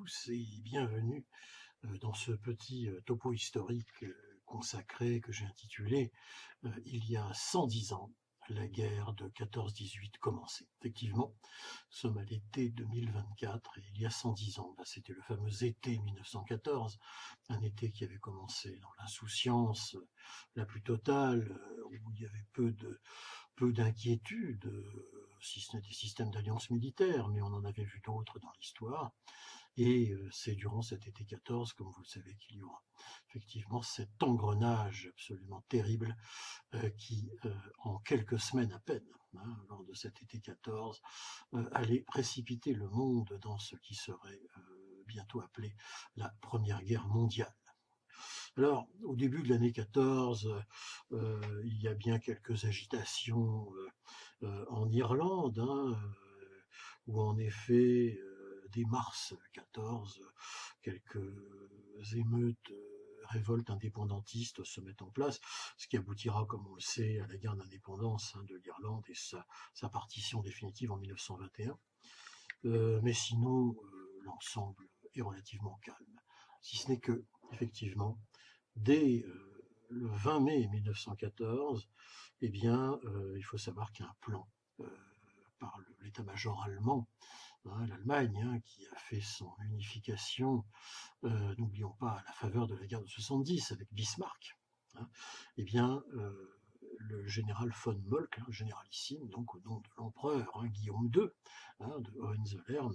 tous et bienvenue dans ce petit topo historique consacré que j'ai intitulé Il y a 110 ans, la guerre de 14-18 commençait. Effectivement, nous sommes à l'été 2024 et il y a 110 ans, c'était le fameux été 1914, un été qui avait commencé dans l'insouciance la plus totale, où il y avait peu d'inquiétude, si ce n'est des systèmes d'alliance militaire, mais on en avait vu d'autres dans l'histoire. Et c'est durant cet été 14, comme vous le savez, qu'il y aura effectivement cet engrenage absolument terrible qui, en quelques semaines à peine, lors de cet été 14, allait précipiter le monde dans ce qui serait bientôt appelé la Première Guerre mondiale. Alors, au début de l'année 14, il y a bien quelques agitations en Irlande, où en effet, dès mars 14, quelques émeutes, révoltes indépendantistes se mettent en place, ce qui aboutira, comme on le sait, à la guerre d'indépendance de l'Irlande et sa partition définitive en 1921. Mais sinon, l'ensemble est relativement calme. Si ce n'est que, effectivement, dès le 20 mai 1914, eh bien, il faut savoir qu'il y a un plan par l'état-major allemand, l'Allemagne, qui a fait son unification, n'oublions pas, à la faveur de la guerre de 70 avec Bismarck. Eh bien, le général von Moltke, généralissime, donc au nom de l'empereur Guillaume II, de Hohenzollern,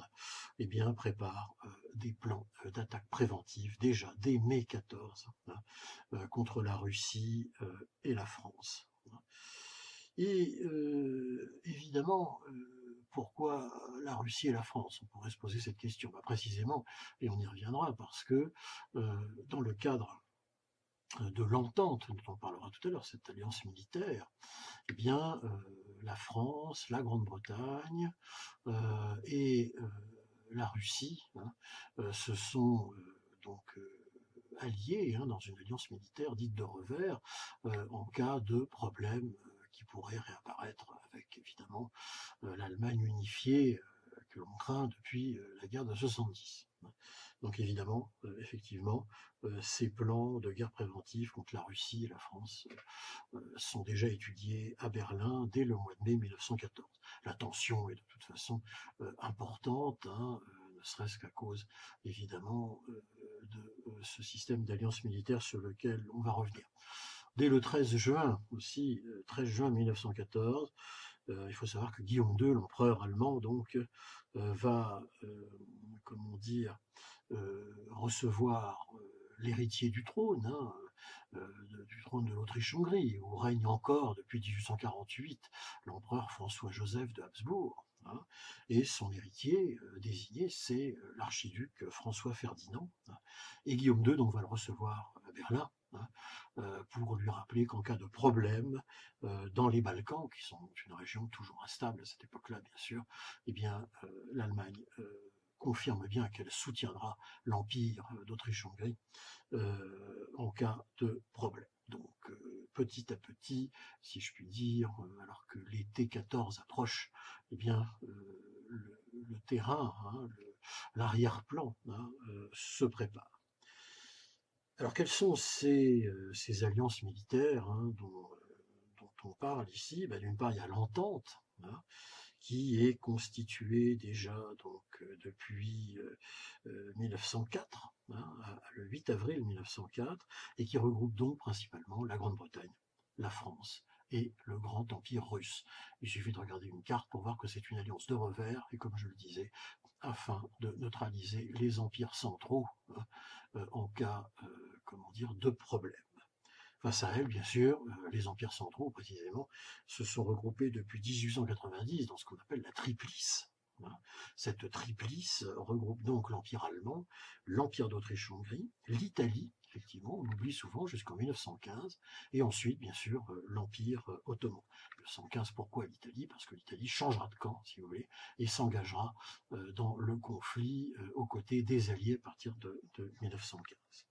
eh bien, prépare des plans d'attaque préventive déjà dès mai 14 contre la Russie et la France. Et évidemment, pourquoi la Russie et la France? On pourrait se poser cette question. Précisément, et on y reviendra, parce que dans le cadre de l'entente dont on parlera tout à l'heure, cette alliance militaire, eh bien, la France, la Grande-Bretagne et la Russie se sont donc alliés dans une alliance militaire dite de revers en cas de problème qui pourrait réapparaître avec évidemment l'Allemagne unifiée que l'on craint depuis la guerre de 70. Donc évidemment, effectivement, ces plans de guerre préventive contre la Russie et la France sont déjà étudiés à Berlin dès le mois de mai 1914. La tension est de toute façon importante, ne serait-ce qu'à cause évidemment de ce système d'alliance militaire sur lequel on va revenir. Dès le 13 juin aussi, 13 juin 1914, il faut savoir que Guillaume II, l'empereur allemand, donc, va, comment dire, recevoir l'héritier du trône de l'Autriche-Hongrie, où règne encore depuis 1848 l'empereur François-Joseph de Habsbourg. Et son héritier désigné, c'est l'archiduc François-Ferdinand. Et Guillaume II donc va le recevoir à Berlin, pour lui rappeler qu'en cas de problème dans les Balkans, qui sont une région toujours instable à cette époque-là, bien sûr, eh bien l'Allemagne confirme bien qu'elle soutiendra l'empire d'Autriche-Hongrie en cas de problème. Donc petit à petit, si je puis dire, alors que l'été 14 approche, eh bien le terrain, l'arrière-plan se prépare. Alors quelles sont ces alliances militaires dont on parle ici? D'une part, il y a l'entente, qui est constituée déjà donc depuis 1904, le 8 avril 1904, et qui regroupe donc principalement la Grande-Bretagne, la France et le grand empire russe. Il suffit de regarder une carte pour voir que c'est une alliance de revers, et comme je le disais, afin de neutraliser les empires centraux en cas, de problème. Face à elle, bien sûr, les empires centraux, précisément, se sont regroupés depuis 1890 dans ce qu'on appelle la triplice. Cette triplice regroupe donc l'Empire allemand, l'Empire d'Autriche-Hongrie, l'Italie, effectivement, on oublie souvent jusqu'en 1915, et ensuite, bien sûr, l'Empire ottoman. 1915, pourquoi l'Italie? Parce que l'Italie changera de camp, si vous voulez, et s'engagera dans le conflit aux côtés des Alliés à partir de 1915.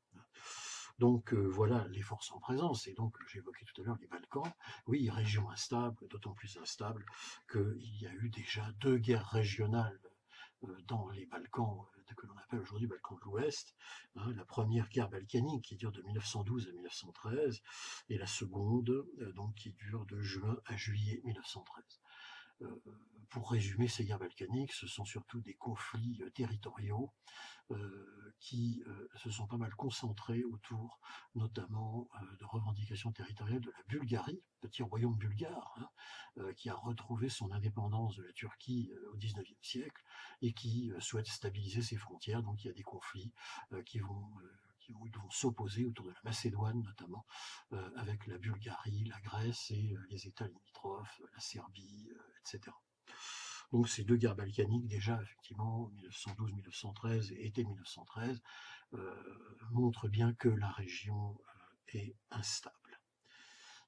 Donc voilà les forces en présence, et donc j'évoquais tout à l'heure les Balkans, oui, région instable, d'autant plus instable qu'il y a eu déjà 2 guerres régionales dans les Balkans, que l'on appelle aujourd'hui Balkans de l'Ouest, hein, la première guerre balkanique qui dure de 1912 à 1913, et la seconde donc qui dure de juin à juillet 1913. Pour résumer, ces guerres balkaniques, ce sont surtout des conflits territoriaux qui se sont pas mal concentrés autour notamment de revendications territoriales de la Bulgarie, petit royaume bulgare, hein, qui a retrouvé son indépendance de la Turquie au XIXe siècle et qui souhaite stabiliser ses frontières. Donc il y a des conflits qui vont s'opposer autour de la Macédoine notamment, avec la Bulgarie, la Grèce et les États limitrophes, la Serbie, etc. Donc ces deux guerres balkaniques, déjà effectivement 1912-1913 et été 1913, montrent bien que la région est instable.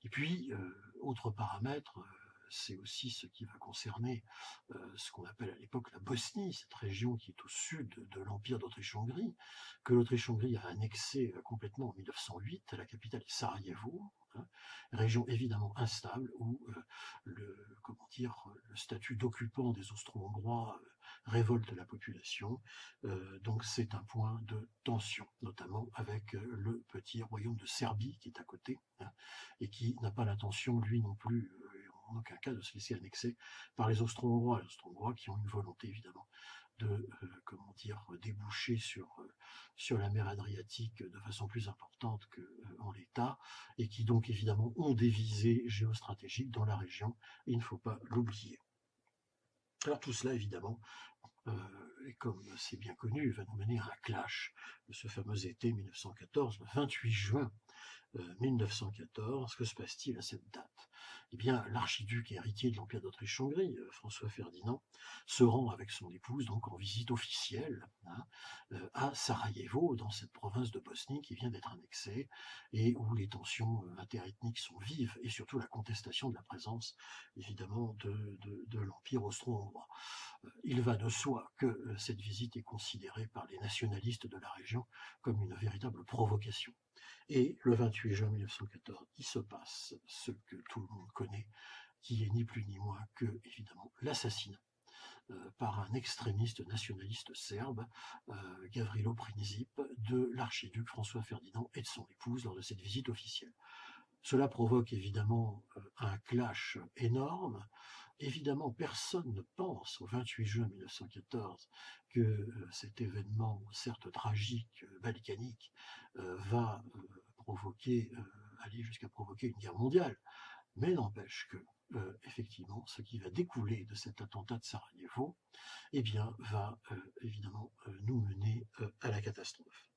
Et puis, autre paramètre, c'est aussi ce qui va concerner ce qu'on appelle à l'époque la Bosnie, cette région qui est au sud de l'Empire d'Autriche-Hongrie, que l'Autriche-Hongrie a annexé complètement en 1908, la capitale est Sarajevo, hein, région évidemment instable où le statut d'occupant des Austro-Hongrois révolte la population, donc c'est un point de tension, notamment avec le petit royaume de Serbie qui est à côté, hein, et qui n'a pas l'intention, lui non plus, en aucun cas, de se laisser annexer par les Austro-Hongrois. Les Austro-Hongrois qui ont une volonté évidemment de déboucher sur la mer Adriatique de façon plus importante qu'en l'état, et qui donc évidemment ont des visées géostratégiques dans la région, et il ne faut pas l'oublier. Alors tout cela évidemment, et comme c'est bien connu, va nous mener à un clash de ce fameux été 1914, le 28 juin 1914. Que se passe-t-il à cette date? Eh bien, l'archiduc héritier de l'Empire d'Autriche-Hongrie, François Ferdinand, se rend avec son épouse donc en visite officielle, hein, à Sarajevo, dans cette province de Bosnie qui vient d'être annexée et où les tensions interethniques sont vives, et surtout la contestation de la présence évidemment de l'Empire austro-hongrois. Il va de soi que cette visite est considérée par les nationalistes de la région comme une véritable provocation. Et le 28 juin 1914, il se passe ce que tout le monde connaît, qui est ni plus ni moins que, évidemment, l'assassinat par un extrémiste nationaliste serbe, Gavrilo Princip, de l'archiduc François Ferdinand et de son épouse lors de cette visite officielle. Cela provoque évidemment un clash énorme. Évidemment, personne ne pense au 28 juin 1914 que cet événement, certes tragique, balkanique, va aller jusqu'à provoquer une guerre mondiale. Mais n'empêche que, effectivement, ce qui va découler de cet attentat de Sarajevo, eh bien, va évidemment nous mener à la catastrophe.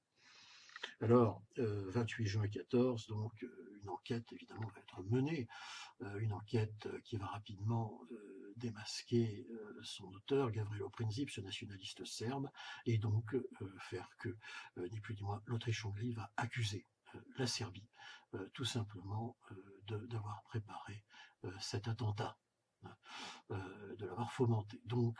Alors, 28 juin 14, donc une enquête évidemment va être menée, une enquête qui va rapidement démasquer son auteur, Gavrilo Princip, ce nationaliste serbe, et donc faire que, ni plus ni moins, l'Autriche-Hongrie va accuser la Serbie, tout simplement d'avoir préparé cet attentat, de l'avoir fomenté. Donc,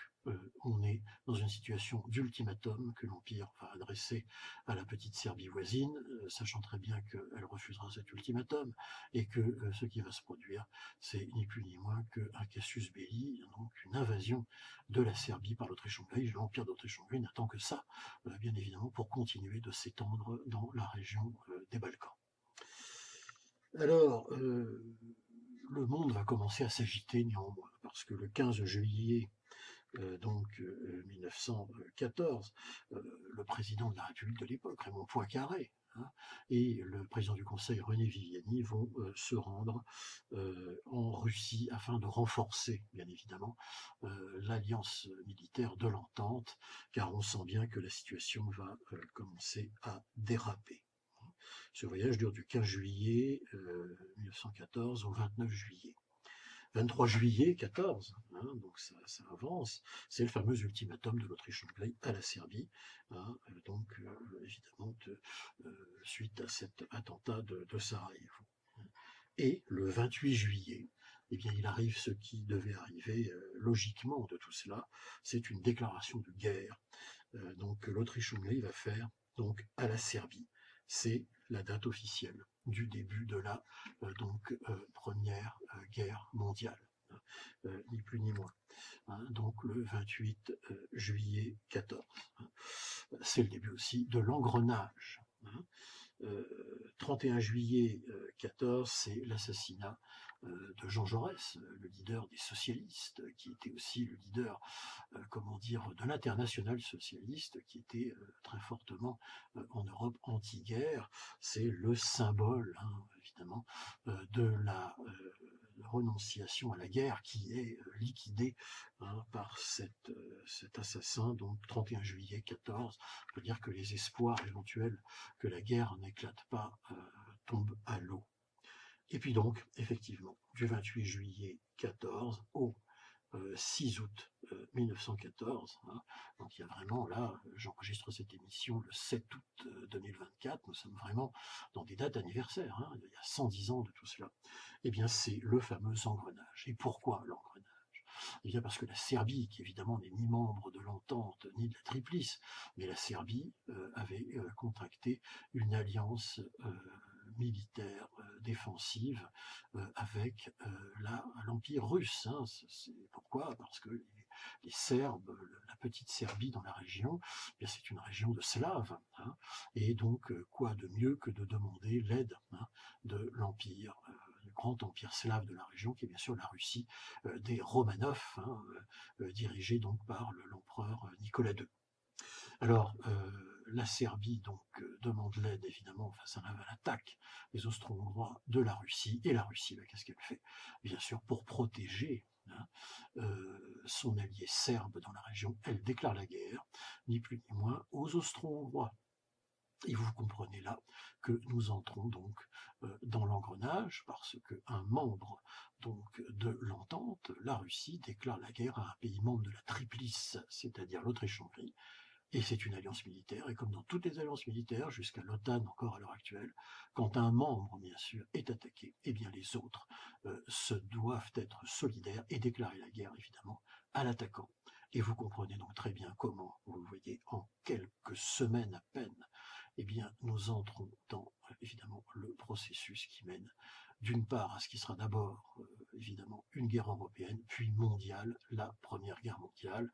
on est dans une situation d'ultimatum que l'Empire va adresser à la petite Serbie voisine, sachant très bien qu'elle refusera cet ultimatum, et que ce qui va se produire, c'est ni plus ni moins qu'un casus belli, donc une invasion de la Serbie par l'Autriche-Hongrie. L'Empire d'Autriche-Hongrie n'attend que ça, bien évidemment, pour continuer de s'étendre dans la région des Balkans. Alors, le monde va commencer à s'agiter néanmoins, parce que le 15 juillet 1914, le président de la République de l'époque, Raymond Poincaré, hein, et le président du Conseil, René Viviani, vont se rendre en Russie afin de renforcer, bien évidemment, l'alliance militaire de l'Entente, car on sent bien que la situation va commencer à déraper. Ce voyage dure du 15 juillet 1914 au 29 juillet. 23 juillet 14, hein, donc ça avance, c'est le fameux ultimatum de l'Autriche-Hongrie à la Serbie, hein, donc évidemment suite à cet attentat de Sarajevo. Et le 28 juillet, eh bien, il arrive ce qui devait arriver logiquement de tout cela, c'est une déclaration de guerre, donc que l'Autriche-Hongrie va faire donc à la Serbie. C'est la date officielle du début de la Première Guerre mondiale. ni plus ni moins. Donc le 28 juillet 14. C'est le début aussi de l'engrenage. 31 juillet 14, c'est l'assassinat de Jean Jaurès, le leader des socialistes, qui était aussi le leader, comment dire, de l'internationale socialiste, qui était très fortement en Europe anti-guerre. C'est le symbole, évidemment, de la renonciation à la guerre qui est liquidée par cet assassin, donc 31 juillet 14. On peut dire que les espoirs éventuels que la guerre n'éclate pas tombent à l'eau. Et puis donc, effectivement, du 28 juillet 14 au 6 août 1914, donc il y a vraiment là, j'enregistre cette émission le 7 août 2024, nous sommes vraiment dans des dates anniversaires, il y a 110 ans de tout cela. Eh bien c'est le fameux engrenage. Et pourquoi l'engrenage? Eh bien parce que la Serbie, qui évidemment n'est ni membre de l'Entente ni de la Triplice, mais la Serbie avait contracté une alliance militaire défensive avec l'Empire russe. Pourquoi? Parce que les Serbes, la petite Serbie dans la région, eh c'est une région de Slaves, et donc quoi de mieux que de demander l'aide de l'Empire, le grand empire slave de la région, qui est bien sûr la Russie des Romanov, dirigée donc par l'empereur Nicolas II. Alors, la Serbie donc demande l'aide évidemment face à l'attaque des Austro-Hongrois de la Russie, et la Russie, qu'est-ce qu'elle fait? Bien sûr, pour protéger son allié serbe dans la région, elle déclare la guerre, ni plus ni moins, aux Austro-Hongrois. Et vous comprenez là que nous entrons donc dans l'engrenage, parce qu'un membre donc de l'Entente, la Russie, déclare la guerre à un pays membre de la Triplice, c'est-à-dire l'Autriche-Hongrie. Et c'est une alliance militaire, et comme dans toutes les alliances militaires, jusqu'à l'OTAN encore à l'heure actuelle, quand un membre, bien sûr, est attaqué, eh bien les autres se doivent être solidaires et déclarer la guerre, évidemment, à l'attaquant. Et vous comprenez donc très bien comment, vous le voyez, en quelques semaines à peine, eh bien, nous entrons dans, évidemment, le processus qui mène, d'une part, à ce qui sera d'abord, évidemment, une guerre européenne, puis mondiale, la Première Guerre mondiale.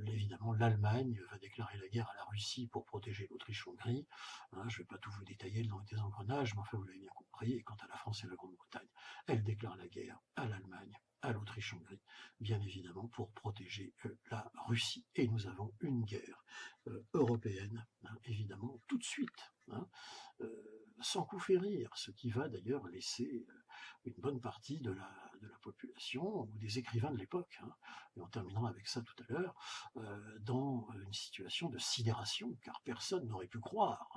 Évidemment, l'Allemagne va déclarer la guerre à la Russie pour protéger l'Autriche-Hongrie. Je ne vais pas tout vous détailler dans les engrenages, mais enfin, vous l'avez bien compris. Et quant à la France et la Grande-Bretagne, elles déclarent la guerre à l'Allemagne, à l'Autriche-Hongrie, bien évidemment, pour protéger la Russie. Et nous avons une guerre européenne, évidemment, tout de suite, sans coup férir, ce qui va d'ailleurs laisser une bonne partie de la population, ou des écrivains de l'époque, et on terminera avec ça tout à l'heure, dans une situation de sidération, car personne n'aurait pu croire,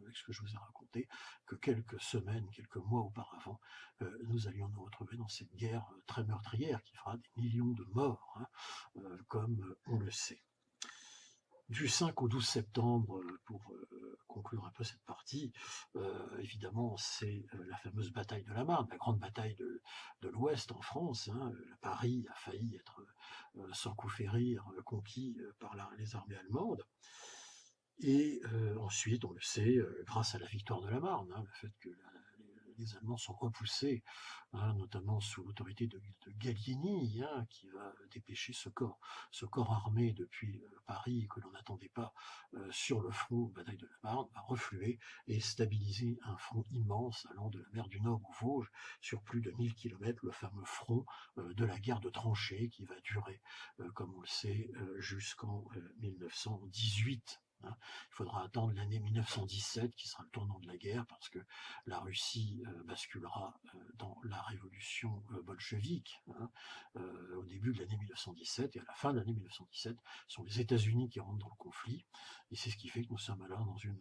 avec ce que je vous ai raconté, que quelques semaines, quelques mois auparavant, nous allions nous retrouver dans cette guerre très meurtrière qui fera des millions de morts, comme on le sait. Du 5 au 12 septembre, pour conclure un peu cette partie, évidemment, c'est la fameuse bataille de la Marne, la grande bataille de l'Ouest en France. Paris a failli être, sans coup férir, conquis par les armées allemandes. Et ensuite, on le sait, grâce à la victoire de la Marne, le fait que les Allemands sont repoussés, notamment sous l'autorité de Gallieni, qui va dépêcher ce corps armé depuis Paris, que l'on n'attendait pas sur le front, bataille de la Marne, va refluer et stabiliser un front immense allant de la mer du Nord aux Vosges sur plus de 1000 km, le fameux front de la guerre de tranchées qui va durer, comme on le sait, jusqu'en 1918. Il faudra attendre l'année 1917 qui sera le tournant de la guerre, parce que la Russie basculera dans la révolution bolchevique au début de l'année 1917, et à la fin de l'année 1917, ce sont les États-Unis qui rentrent dans le conflit, et c'est ce qui fait que nous sommes alors dans une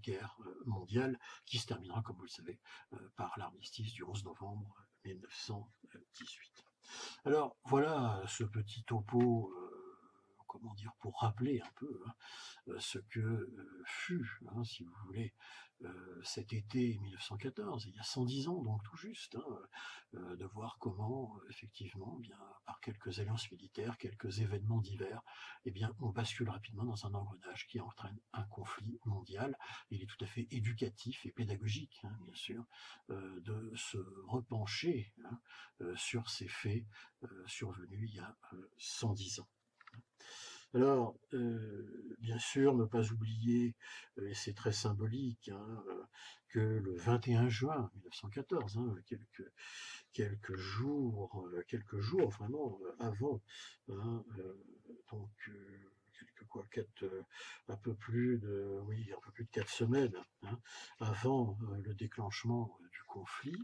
guerre mondiale qui se terminera, comme vous le savez, par l'armistice du 11 novembre 1918. Alors voilà ce petit topo comment dire, pour rappeler un peu ce que fut, si vous voulez, cet été 1914, il y a 110 ans, donc tout juste, de voir comment, effectivement, bien, par quelques alliances militaires, quelques événements divers, eh bien, on bascule rapidement dans un engrenage qui entraîne un conflit mondial. Il est tout à fait éducatif et pédagogique, bien sûr, de se repencher sur ces faits survenus il y a 110 ans. Alors, bien sûr, ne pas oublier, et c'est très symbolique, que le 21 juin 1914, quelques jours vraiment avant, donc un peu plus de 4 semaines avant le déclenchement du conflit,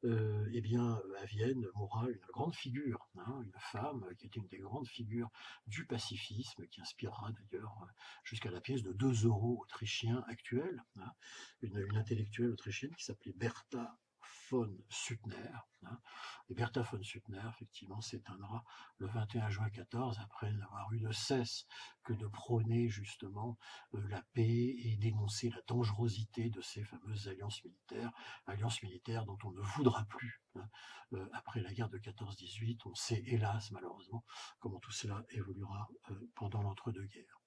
eh bien, à Vienne mourra une grande figure, une femme qui était une des grandes figures du pacifisme, qui inspirera d'ailleurs jusqu'à la pièce de 2 euros autrichiens actuels, une intellectuelle autrichienne qui s'appelait Bertha von Suttner. Et Bertha von Suttner, effectivement, s'éteindra le 21 juin 14 après n'avoir eu de cesse que de prôner justement la paix et dénoncer la dangerosité de ces fameuses alliances militaires dont on ne voudra plus après la guerre de 14-18. On sait hélas malheureusement comment tout cela évoluera pendant l'entre-deux-guerres.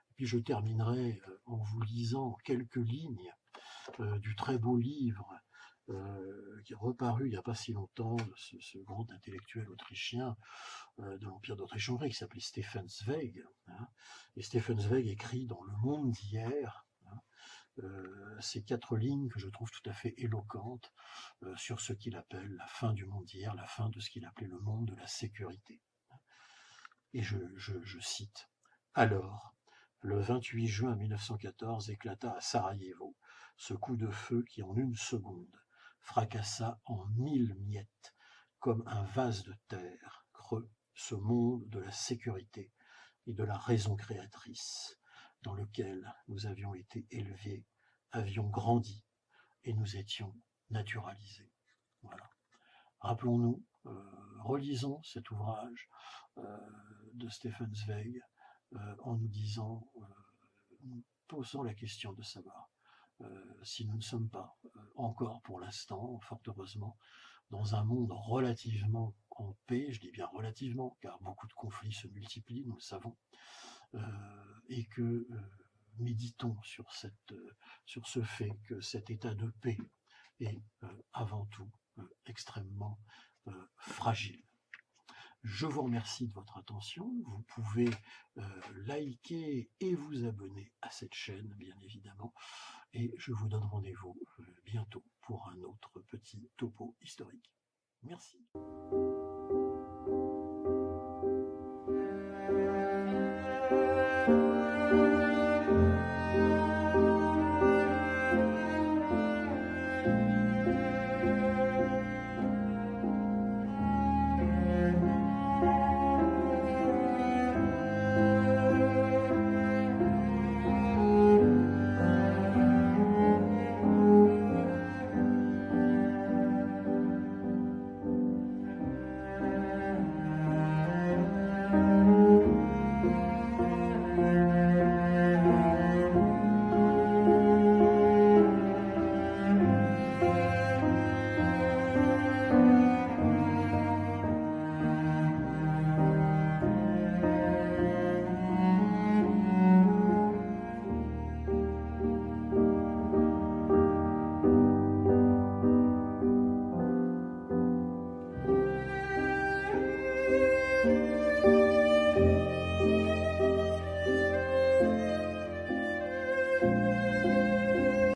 Et puis je terminerai en vous lisant quelques lignes du très beau livre qui est reparu il n'y a pas si longtemps, de ce grand intellectuel autrichien de l'Empire d'Autriche-Hongrie qui s'appelait Stefan Zweig. Et Stefan Zweig écrit dans Le Monde d'hier ces 4 lignes que je trouve tout à fait éloquentes sur ce qu'il appelle la fin du monde d'hier, la fin de ce qu'il appelait le monde de la sécurité. Et je cite: « Alors, le 28 juin 1914 éclata à Sarajevo ce coup de feu qui en une seconde fracassa en 1000 miettes, comme un vase de terre creux, ce monde de la sécurité et de la raison créatrice, dans lequel nous avions été élevés, avions grandi et nous étions naturalisés. » Voilà. Rappelons-nous, relisons cet ouvrage de Stefan Zweig en nous disant, nous posant la question de savoir si nous ne sommes pas encore pour l'instant, fort heureusement, dans un monde relativement en paix, je dis bien relativement, car beaucoup de conflits se multiplient, nous le savons, et que méditons sur ce fait que cet état de paix est avant tout extrêmement fragile. Je vous remercie de votre attention. Vous pouvez liker et vous abonner à cette chaîne, bien évidemment. Et je vous donne rendez-vous bientôt pour un autre petit topo historique. Merci.